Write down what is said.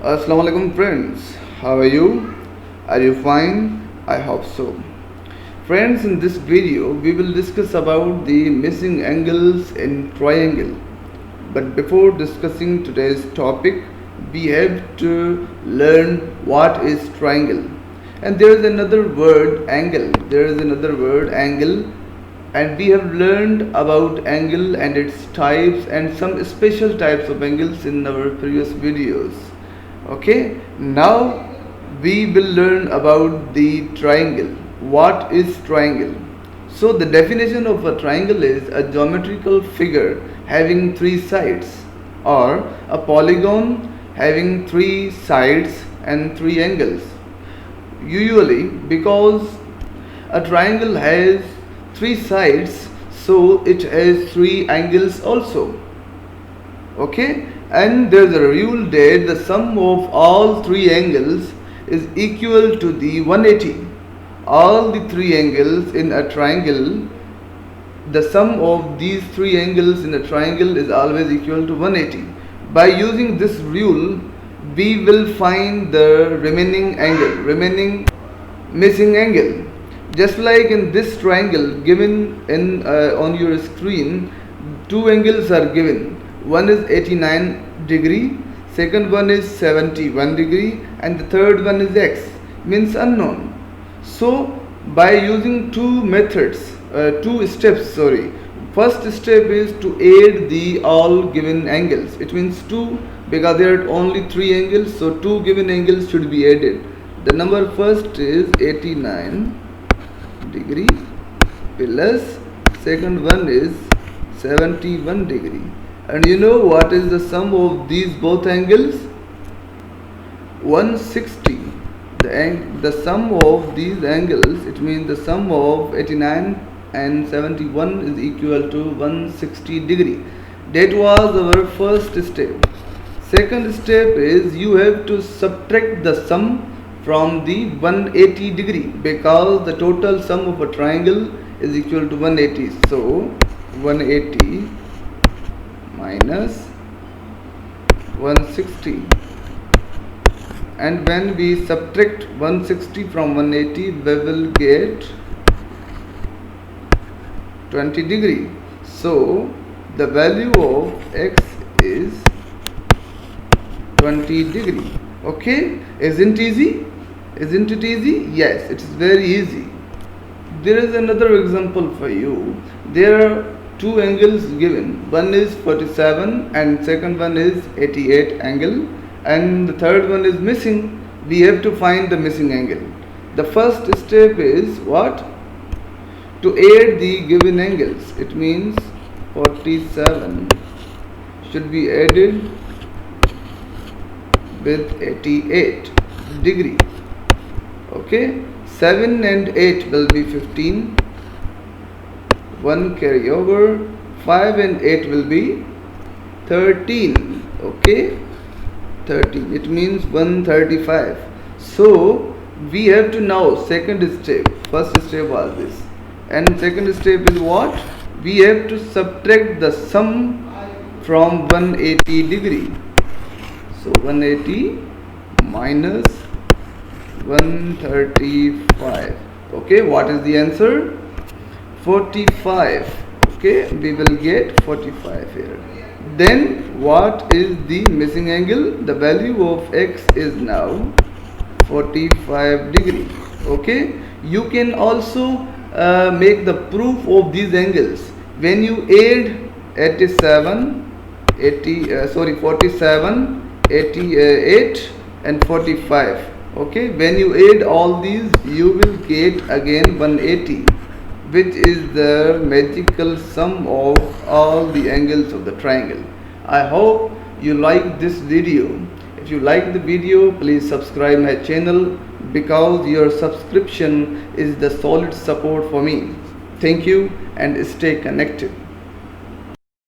Assalamu alaikum friends, how are you? Are you fine? I hope so. Friends, in this video we will discuss about the missing angles in triangle. But before discussing today's topic, we have to learn what is triangle. And there is another word angle. And we have learned about angle and its types and some special types of angles in our previous videos. Okay, now we will learn about the triangle. What is triangle? So the definition of a triangle is a geometrical figure having three sides, or a polygon having three sides and three angles. Usually, because a triangle has three sides, so it has three angles also. Okay, and there's a rule that the sum of all three angles is equal to the 180. All the three angles in a triangle, the sum of these three angles in a triangle is always equal to 180. By using this rule, we will find the remaining missing angle. Just like in this triangle given in on your screen, two angles are given. One is 89 degree, second one is 71 degree, and the third one is x, means unknown. So by using two steps. First step is to add the all given angles. It means 2, because there are only 3 angles, so 2 given angles should be added. The number first is 89 degree plus second one is 71 degree. And you know what is the sum of these both angles? 160. The sum of these angles, it means the sum of 89 and 71 is equal to 160 degree. That was our first step. Second step is you have to subtract the sum from the 180 degree, because the total sum of a triangle is equal to 180. So 180 minus 160, and when we subtract 160 from 180, we will get 20 degree. So the value of x is 20 degree. Okay, isn't it easy? Yes, it is very easy. There is another example for you. There are two angles given. One is 47 and second one is 88 angle, and the third one is missing. We have to find the missing angle. The first step is what? To add the given angles. It means 47 should be added with 88 degree. Okay, 7 and 8 will be 15. 1 carry over, 5 and 8 will be 13. Okay, 13, it means 135. So we have to now second step. First step was this, and second step is what? We have to subtract the sum from 180 degree. So 180 minus 135. Okay, what is the answer? 45. Okay, we will get 45 here. Then what is the missing angle? The value of x is now 45 degree. Okay, you can also make the proof of these angles when you add 47, 88 and 45. Okay, when you add all these, you will get again 180, which is the magical sum of all the angles of the triangle. I hope you like this video. If you like the video, please subscribe my channel, because your subscription is the solid support for me. Thank you and stay connected.